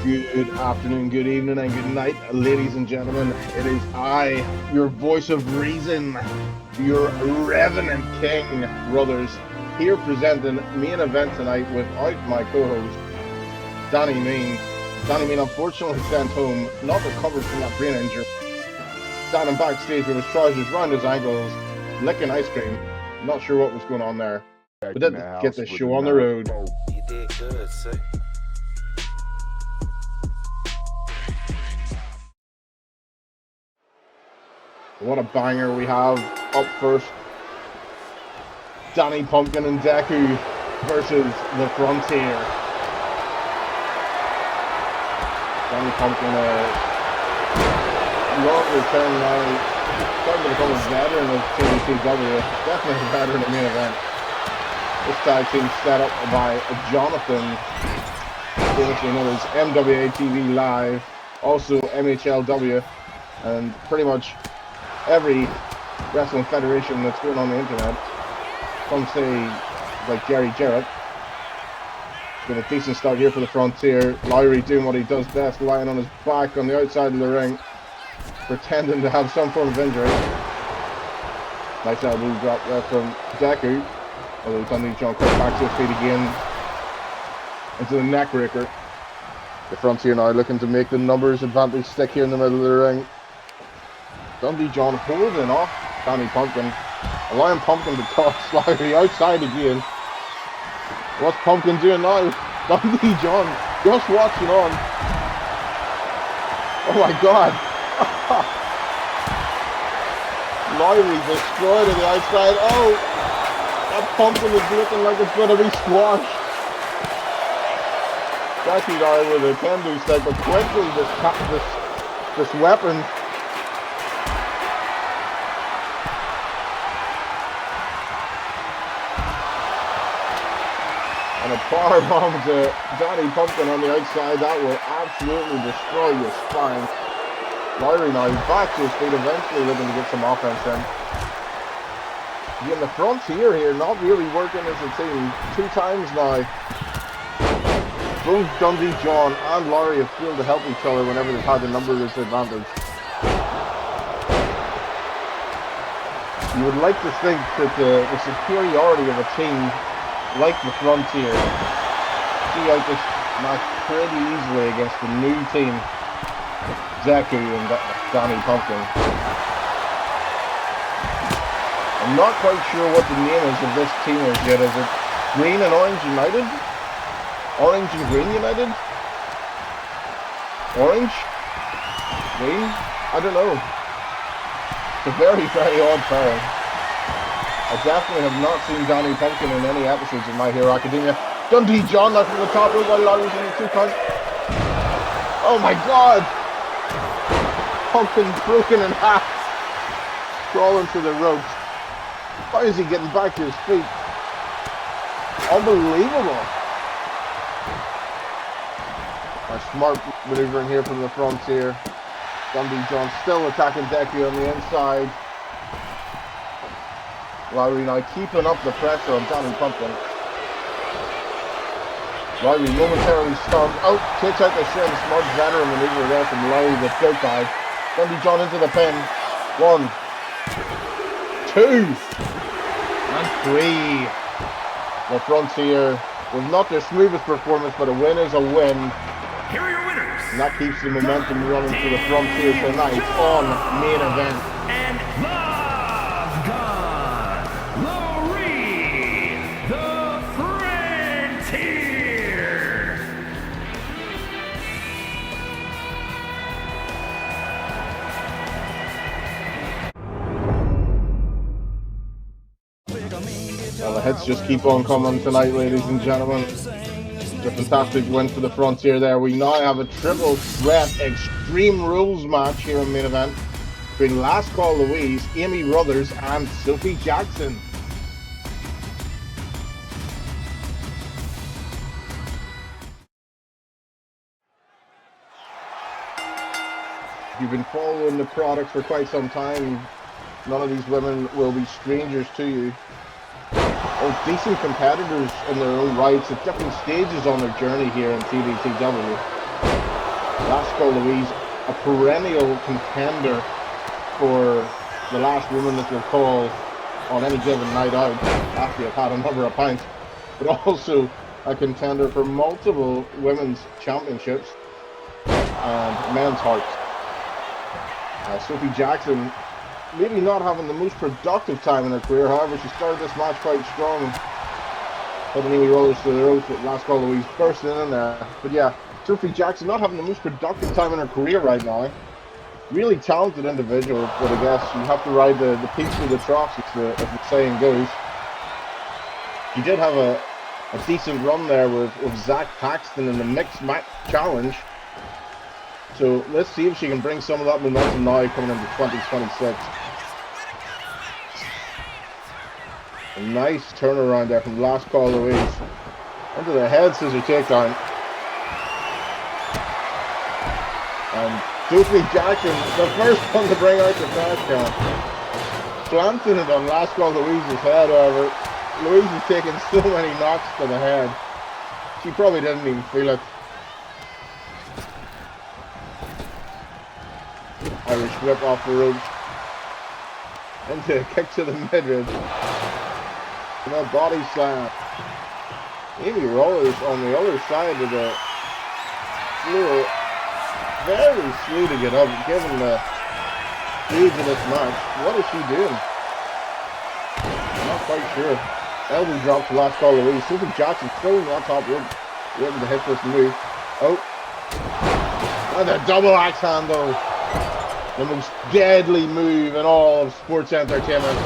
Good afternoon, good evening, and good night, ladies and gentlemen. It is I, your voice of reason, your revenant king, Ruthers, here presenting main event tonight without my co-host, Danny Mean. Danny Mean unfortunately sent home, not recovered from that brain injury, standing backstage with his trousers round his ankles, licking ice cream. Not sure what was going on there, but didn't get the show on the road. You did good, sir. What a banger we have up first. Danny Pumpkin and Deku versus the Frontier. Danny Pumpkin, longer term now, starting to become a veteran of TDTW. Definitely a veteran of main event. This tag team set up by Jonathan, famously known as MWA.TV Live, also MHLW, and pretty much every wrestling federation that's going on the internet. Some say like Jerry Jarrett. Got a decent start here for the Frontier. Lowry doing what he does best, lying on his back on the outside of the ring, pretending to have some form of injury. Nice elbow drop there from Deku. Although Dundee John comes back to his feet again into the neck breaker. The Frontier now looking to make the numbers advantage stick here in the middle of the ring. Dundee John holding off Danny Pumpkin, allowing Pumpkin to toss Lowry outside again. What's Pumpkin doing now? Dundee John just watching on. Oh my god. Lowry destroyed to the outside. Oh, that Pumpkin is looking like it's going to be squashed. Jackie now with a can-do stick, but quickly this weapon. And a power bomb to Danny Pumpkin on the outside. That will absolutely destroy your spine. Lowry now back to his feet, eventually looking to get some offense in. Again, the Frontier here not really working as a team. 2 times now. Both Dundee John and Lowry have failed to help each other whenever they've had the numbers advantage. You would like to think that the superiority of a team like the Frontier see out this match pretty easily against the new team, Deku and Danny Pumpkin. I'm not quite sure what the name is of this team is yet. Is it Green and Orange United? Orange and Green United? Orange? Green? I don't know. It's a very, very odd pairing. I definitely have not seen Danny Pumpkin in any episodes of My Hero Academia. Dundee John now from the top rope while Lowry's in the 2 count. Oh my god! Pumpkin broken in half. Crawling to the ropes. How is he getting back to his feet? Unbelievable! A smart maneuvering here from the Frontier. Dundee John still attacking Deku on the inside. Lowry now keeping up the pressure on Danny Pumpkin. Lowry momentarily stunned. Oh, kicks out the shin. Smart veteran maneuver there from Lowry with goat dive. Dundee John into the pin. 1, 2, and 3. The Frontier with not their smoothest performance, but a win is a win. Here are your winners. And that keeps the momentum running for the Frontier tonight on main event. And Love God, Lowry, the Frontier. Well, the hits just keep on coming tonight, ladies and gentlemen. It's a fantastic win for the Frontier there. We now have a triple threat Extreme Rules match here in main event between Last Call Louise, Amy Ruthers, and Sophie Jackson. If you've been following the product for quite some time, none of these women will be strangers to you. All decent competitors in their own rights at different stages on their journey here in TDTW. Lasco Louise, a perennial contender for the last woman that you'll call on any given night out after you've had a number of pints, but also a contender for multiple women's championships and men's hearts. Sophie Jackson maybe not having the most productive time in her career, however, she started this match quite strong. Putting Amy Rollers to the ropes with Lasco Louise bursting in there. But yeah, Sophie Jackson not having the most productive time in her career right now. Really talented individual, but I guess you have to ride the peaks through the troughs, as the saying goes. She did have a decent run there with Zach Paxton in the mixed match challenge. So let's see if she can bring some of that momentum now coming into 2026. A nice turnaround there from Lasco Louise. Into the head scissor takedown. And Sophie Jackson, the first one to bring out the trash can. Planting it on Lasco Louise's head, however. Louise is taking so many knocks to the head. She probably didn't even feel it. Irish whip off the ropes. Into a kick to the midrib. And a body slam. Amy Rollers on the other side of the floor. Very slow to get up, given the stage of this match. What is she doing? I'm not quite sure. Elbow drop to Lasco Louise. Sophie Jackson still in that top rope. Able to hit this move. Oh. And a double axe handle. The most deadly move in all of sports entertainment.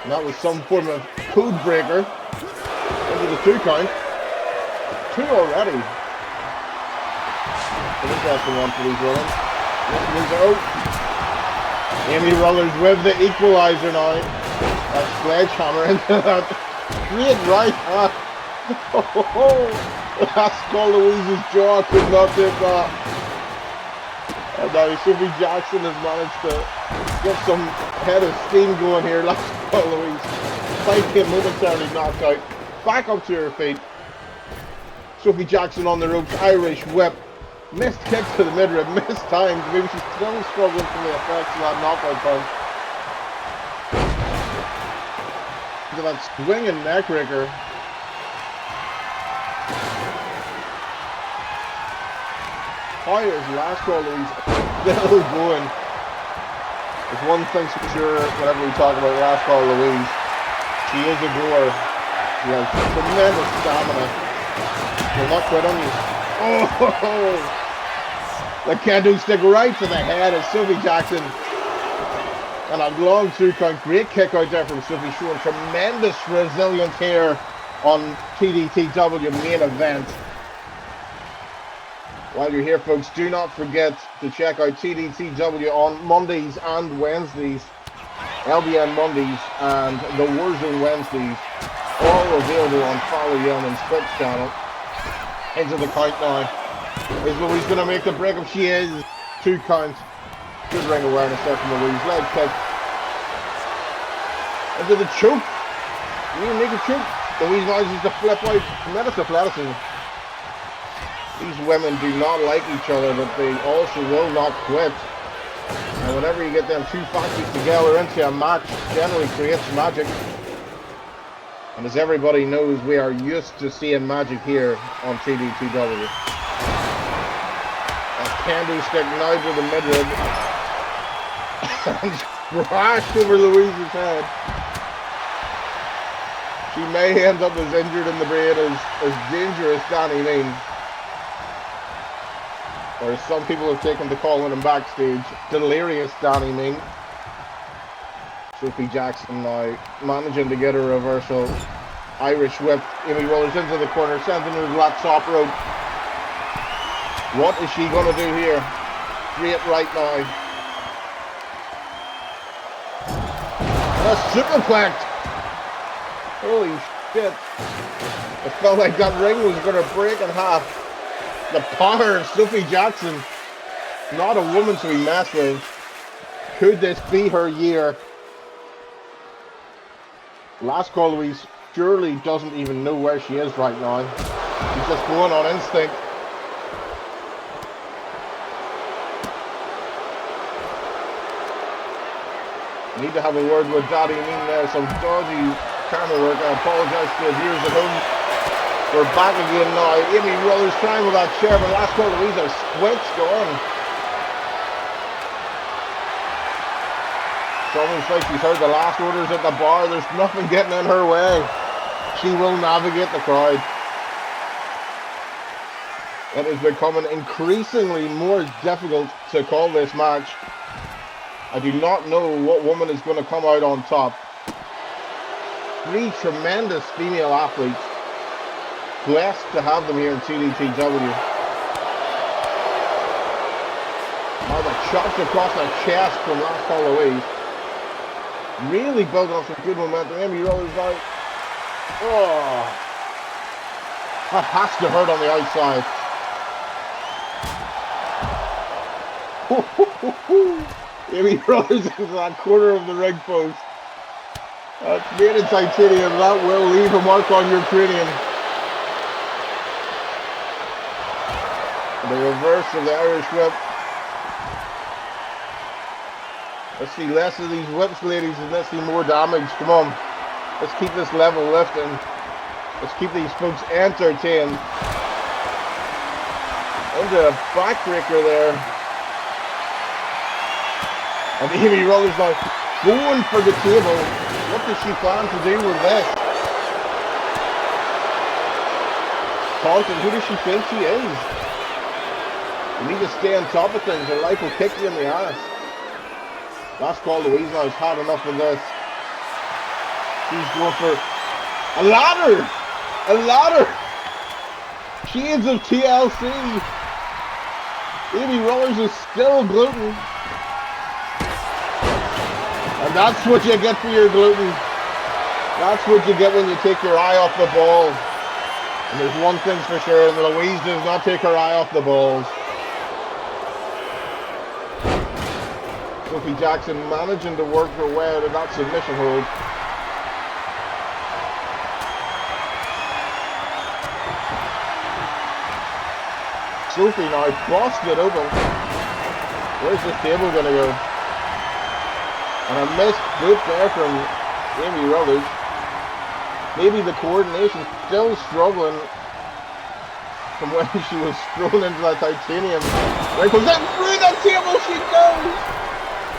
And that was some form of code breaker. Into the 2 count. 2 already. An interesting one for these Rollins. Out. Amy Rollers with the equalizer now. That sledgehammer into that straight right hand. Lasco Louise's jaw could not take that. And now Sophie Jackson has managed to get some head of steam going here. Lasco Louise. Fight him momentarily knocked out. Back up to her feet. Sophie Jackson on the ropes. Irish whip. Missed kicks to the midrib. Missed times. Maybe she's still struggling from the effects of that knockout punch. Look at that swinging neck breaker. How is Lasco Louise still going? There's one thing's for sure whenever we talk about Lasco Louise. She is a goer. She has tremendous stamina. Will not quit on you. Oh! The kendo stick right to the head of Sophie Jackson. And a long 2 count. Great kick out there from Sophie, showing tremendous resilience here on TDTW main event. While you're here, folks, do not forget to check out TDTW on Mondays and Wednesdays. LBN Mondays and the Warzone Wednesdays. All available on Follow Yeoman's Twitch channel. Into the count now. Is Louise going to make the breakup? She is. 2 counts. Good ring awareness there from Louise. Leg kick. Into the choke. You need to make a choke. Louise manages to flip out. Tremendous athleticism. These women do not like each other, but they also will not quit. And whenever you get them 2 factories together into a match, generally creates magic. And as everybody knows, we are used to seeing magic here on TDTW. A kendo stick now to the midrib. And crashed over Louise's head. She may end up as injured in the brain as dangerous Danny Mean. Or as some people have taken to calling him backstage, delirious Danny Mean. Sophie Jackson now managing to get a reversal. Irish whip. Amy Rollers into the corner, sends him to the black top rope. What is she going to do here? Straight right now. And a superplex. Holy shit. It felt like that ring was going to break in half. The power of Sophie Jackson. Not a woman to be messed with. Could this be her year? Lasco Louise surely doesn't even know where she is right now. She's just going on instinct. Need to have a word with Daddy Mean there. Some dodgy camera work. I apologize to the viewers at home. We're back again now. Amy Ruthers trying with that chair, but last call Louisa switched on. It's almost like she's heard the last orders at the bar. There's nothing getting in her way. She will navigate the crowd. It is becoming increasingly more difficult to call this match. I do not know what woman is going to come out on top. Three tremendous female athletes. Blessed to have them here in TDTW. Now the chops across the chest from last Halloween. Really building up some good momentum. Amy Ruthers out. Oh, that has to hurt on the outside. Amy Ruthers into that corner of the ring post. That's made in titanium. That will leave a mark on your cranium. The reverse of the Irish whip. Let's see less of these whips, ladies, and let's see more damage. Come on. Let's keep this level lifting. Let's keep these folks entertained. Into a backbreaker there. And Amy Ruthers now going for the table. What does she plan to do with this? Taunton, who does she think she is? You need to stay on top of things or life will kick you in the ass. Last call Louise now has had enough of this. She's going for a ladder! A ladder! Shades of TLC. Amy Ruthers is still gluten. And that's what you get for your gluten. That's what you get when you take your eye off the ball. And there's one thing's for sure, Louise does not take her eye off the balls. Sophie Jackson managing to work her way out of that submission hold. Sophie now busted open. Where's this table going to go? And a missed boot there from Amy Ruthers. Maybe the coordination still struggling from when she was thrown into that titanium. Right goes that through the table she goes!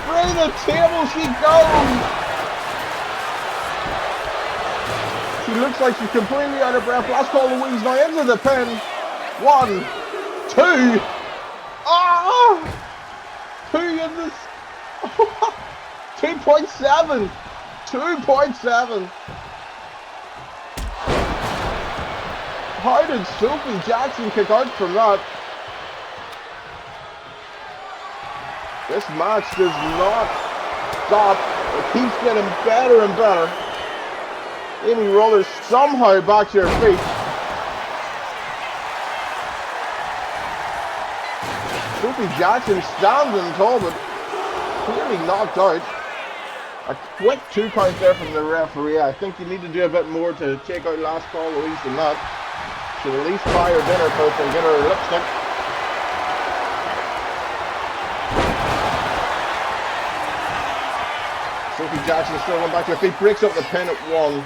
Through the table she goes! She looks like she's completely out of breath. Last call Louise now into the pin. 1, 2. Ah! 2 in this. 2.7. 2.7. How did Sophie Jackson kick out from that? This match does not stop. It keeps getting better and better. Amy Ruthers somehow back to her feet. Sophie Jackson standing tall, but clearly knocked out. A quick 2 count there from the referee. I think you need to do a bit more to take out last call Louise than that. Should at least buy her dinner coat and get her lipstick. Sophie Jackson still going back to her feet, breaks up the pin at 1.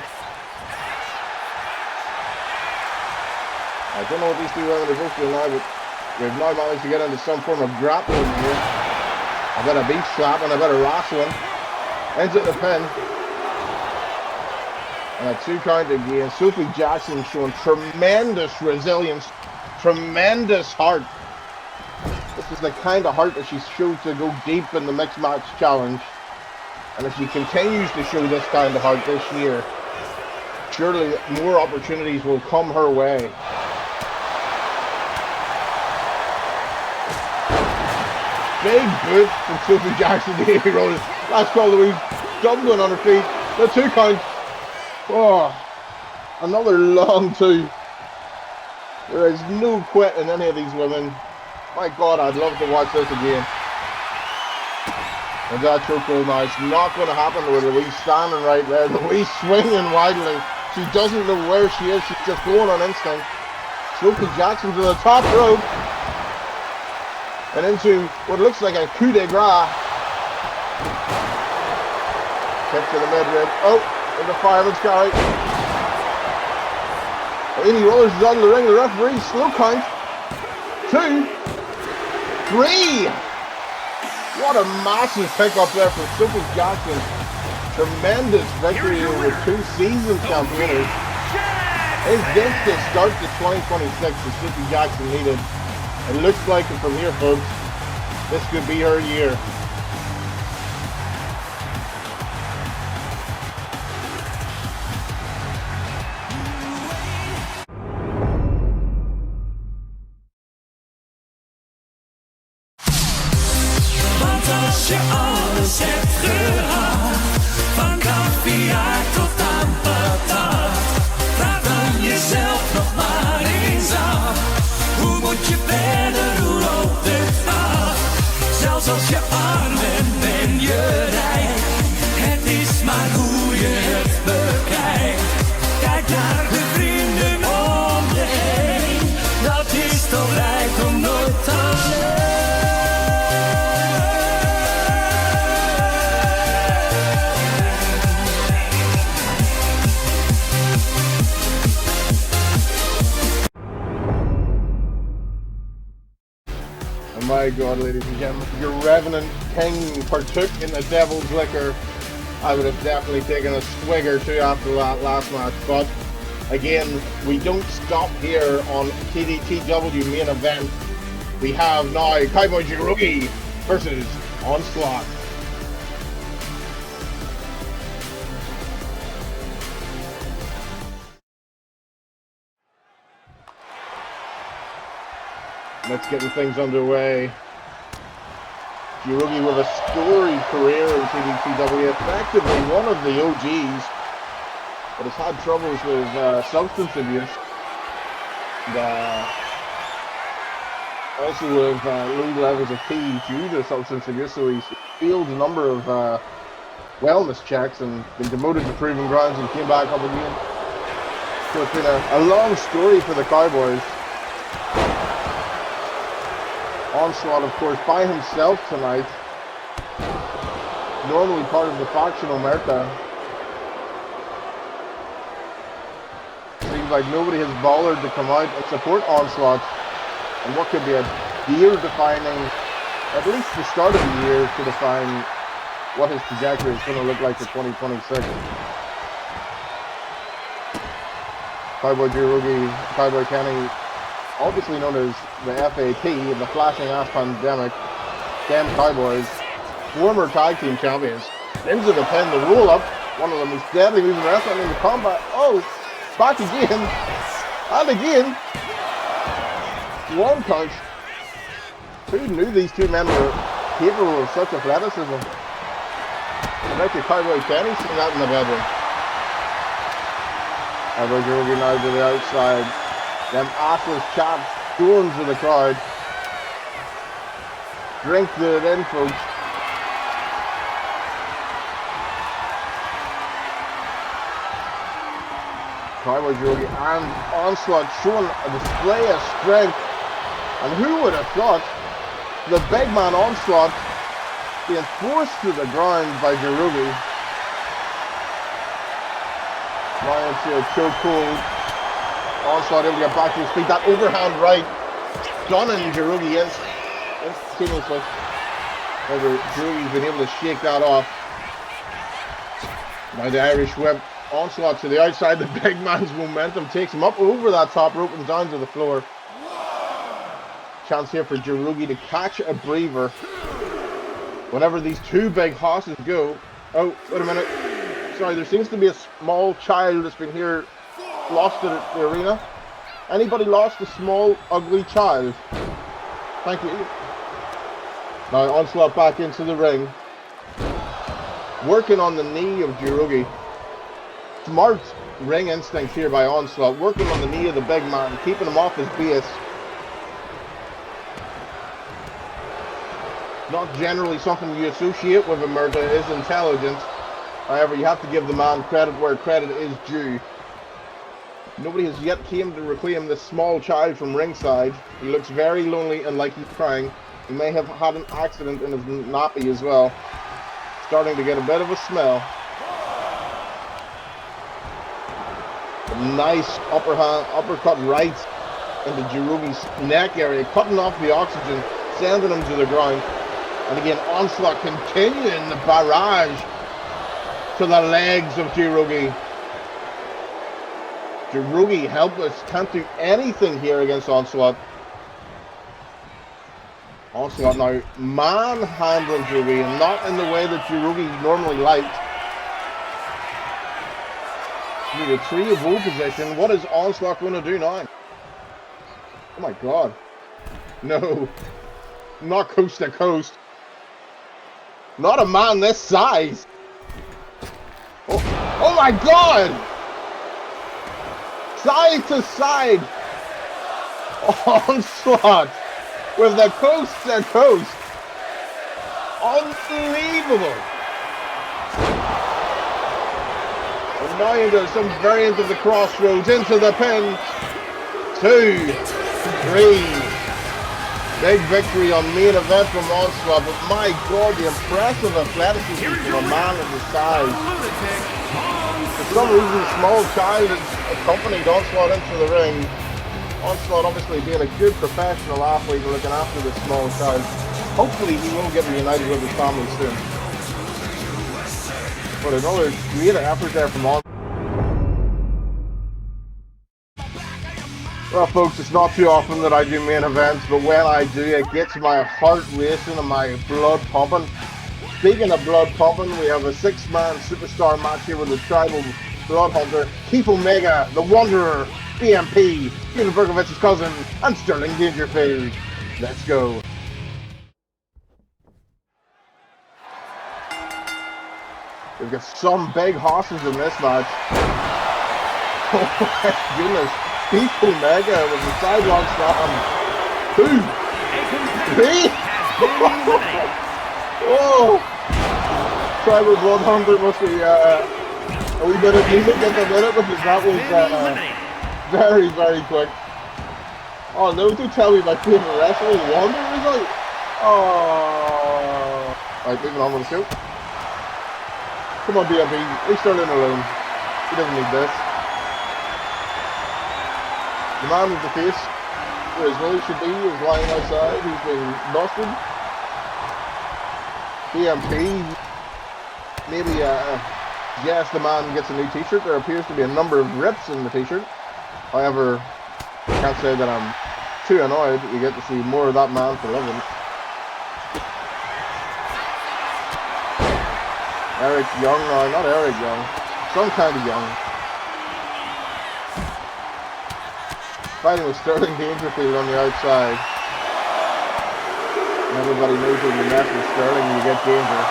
I don't know what these two women are both doing now, but we've now managed to get into some form of grappling here. A bit of beach slap and a bit of wrestling. Ends at the pin. And a 2 count again. Sophie Jackson showing tremendous resilience, tremendous heart. This is the kind of heart that she showed to go deep in the mixed match challenge. And if she continues to show this kind of heart this year, surely more opportunities will come her way. Big boot from Sophie Jackson to Amy Ruthers. Last call Louise, doubling on her feet. The 2 count. Oh, another long 2. There is no quit in any of these women. My God, I'd love to watch this again. And that chokehold now, it's not going to happen with Louise standing right there. Louise swinging wildly. She doesn't know where she is. She's just going on instinct. Sophie Jackson to the top rope. And into what looks like a coup de grace. Kick to the mid-rib. Oh, there's a fireman's carry. Any Ruthers is out of the ring. The referee, slow count. 2, 3. What a massive pickup there for Super Jackson. Tremendous victory over 2 season campaigners. Is this the start to 2026 that Super Jackson needed? It looks like it from here, folks. This could be her year. Als je alles hebt gehad, van kaviaar tot aan patat, vraag dan jezelf nog maar eens af. Hoe moet je verder, hoe loopt het af? Zelfs als je arm bent, ben je rijk. Het is maar hoe je het bekijkt. Kijk naar de vrienden om je heen. Dat is toch rijkdom nooit alleen. My God, ladies and gentlemen, if your Revenant King partook in the Devil's Liquor, I would have definitely taken a swig or two after that last match. But again, we don't stop here on TDTW main event. We have now Cowboy Jirogi versus Onslaught. Let's get things underway. Jirogi with a storied career in TDTW, effectively one of the OGs, but has had troubles with substance abuse. And also with low levels of P due to substance abuse, so he's failed a number of wellness checks and been demoted to proving grounds and came back up again. So it's been a long story for the Cowboys. Onslaught, of course, by himself tonight. Normally part of the faction Omerta. Seems like nobody has bothered to come out and support Onslaught and what could be a year-defining, at least the start of the year, to define what his trajectory is going to look like for 2026. Cowboy Jirogi, Cowboy Kenny, obviously known as the FAT, the Flashing Ass Pandemic, Damn Cowboys, former tag team champions, into the pin, the roll up, one of the most deadly moves in wrestling in the combat. Oh, back again, and again. One punch. Who knew these two men were capable of such athleticism? I bet you Cowboy Kenny seen that in the bedroom. Cowboy Jirogi now to the outside. Them assless chaps, storms of the crowd. Drink it in, folks. Cowboy Jirogi and Onslaught showing a display of strength. And who would have thought the big man Onslaught being forced to the ground by Jirogi. Now into a chokehold. Onslaught able to get back to his feet. That overhand right, stunning Jirogi instantaneously. However, Jirogi's been able to shake that off. Now the Irish whip. Onslaught to the outside. The big man's momentum takes him up over that top rope and down to the floor. Chance here for Jirogi to catch a breather whenever these two big hosses go. Oh, wait a minute. Sorry, there seems to be a small child that's been here. Lost at the arena. Anybody lost a small, ugly child? Thank you. Now Onslaught back into the ring. Working on the knee of Jirogi. Smart ring instinct here by Onslaught. Working on the knee of the big man. Keeping him off his base. Not generally something you associate with Omerta is intelligence. However, you have to give the man credit where credit is due. Nobody has yet came to reclaim this small child from ringside. He looks very lonely and like he's crying. He may have had an accident in his nappy as well. Starting to get a bit of a smell. Nice uppercut right into Girugi's neck area, cutting off the oxygen, sending him to the ground. And again, Onslaught continuing the barrage to the legs of Girugi. Girugi helpless, can't do anything here against Onslaught. Onslaught now manhandling Girugi, and not in the way that Girugi normally liked. The tree of woe position. What is Onslaught going to do now? Oh my god. No. Not coast to coast. Not a man this size. Oh my god! Side to side. Onslaught with the coast to coast. Unbelievable. And now into some variant of the crossroads, into the pin. 2, 3. Big victory on main event from Onslaught, but my god, the impressive athleticism from a man of his size. For some reason, a small child accompanied Onslaught into the ring. Onslaught obviously being a good professional athlete and looking after this small child. Hopefully he will get reunited with his family soon. But another great effort there from Onslaught. Well folks, it's not too often that I do main events, but when I do, it gets my heart racing and my blood pumping. Speaking of blood pumping, we have a 6-man superstar match here with the tribal blood hunter, Keith Omega, the Wanderer, BMP, Steven Berkovich's cousin, and Sterling Dangerfield. Let's go. We've got some big horses in this match. Oh my goodness. Keith Omega with the sidewalk slam. 2, 3. Oh! Tribal Blood Hunter must be a wee bit of music at the minute because that was very, very quick. Oh no, do tell me my favorite wrestler is Wanderer result. Oh! Right, moving on with the show. Come on, BMP. Leave Sterling alone. He doesn't need this. The man with the face, where his willie should be, is lying outside. He's been busted. BMP, maybe yes, the man gets a new t-shirt. There appears to be a number of rips in the t-shirt. However, I can't say that I'm too annoyed. You get to see more of that man for living. Eric Young, no, not Eric Young. Some kind of Young. Fighting with Sterling Dangerfield on the outside. And everybody knows when you mess with Sterling, you get danger.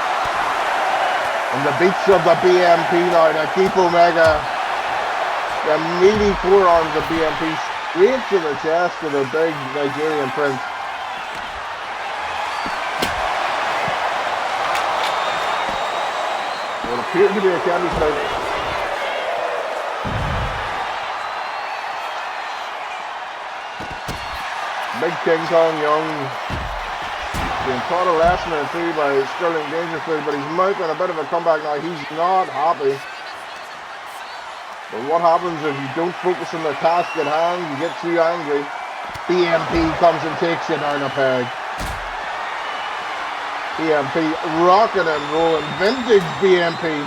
And the beats of the BMP now, the Keith Omega. The meaty forearms of BMP straight to the chest of the big Nigerian prince. What appears to be a candy snake. Big King Kong Young being taught a lesson or two by Sterling Dangerfield, but he's making a bit of a comeback now. He's not happy. But what happens if you don't focus on the task at hand? You get too angry. BMP comes and takes you down a peg. BMP rocking and rolling. Vintage BMP.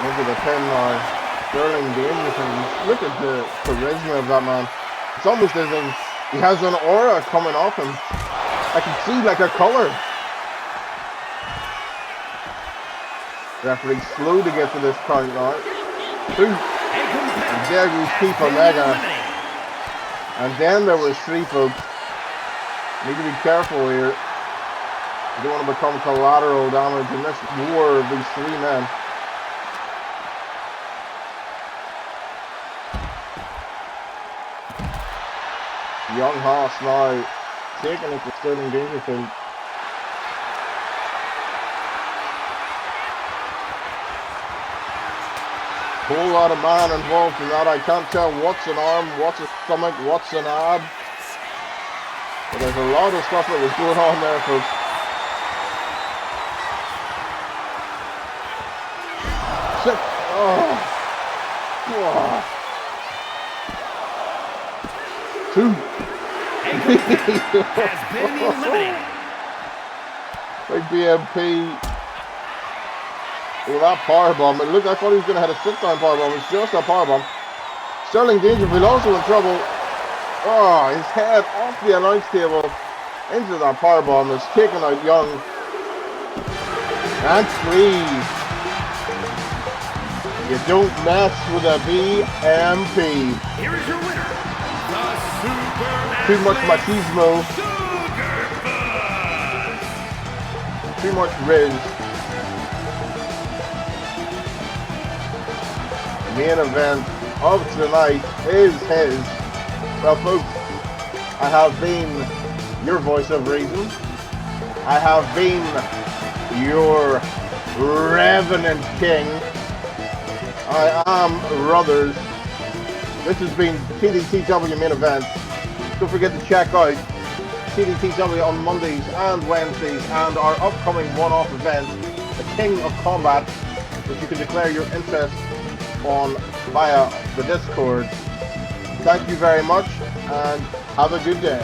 Look at the pin now. Sterling Dangerfield. Look at the charisma of that man. It's almost as if he has an aura coming off him. I can see like a color. Referee slow to get to this count now. 2. And there goes Keith Omega. And then there was 3 folks. Need to be careful here. You don't want to become collateral damage in this war of these 3 men. Young Haas now taking it to Sterling Dangerfield. Whole lot of man involved in that. I can't tell what's an arm, what's a stomach, what's an ab. But There's a lot of stuff that was going on there, folks. Sick. Oh. Whoa. 2. Has been eliminated. Big BMP. Well, that powerbomb. It looked, I thought he was going to hit a sit-down powerbomb. It's just a powerbomb. Sterling Dangerfield also in trouble. Oh, his head off the announce table into that powerbomb. It's taken out Young. And 3. You don't mess with a BMP. Here is your winner, the Super Too much machismo. Sugar Buzz. Too much Riz. The main event of tonight is his. Well, folks, I have been your voice of reason. I have been your Revenant King. I am Ruthers. This has been TDTW main event. Don't forget to check out TDTW on Mondays and Wednesdays and our upcoming one-off event, the King of Combat, which you can declare your interest on via the Discord. Thank you very much and have a good day.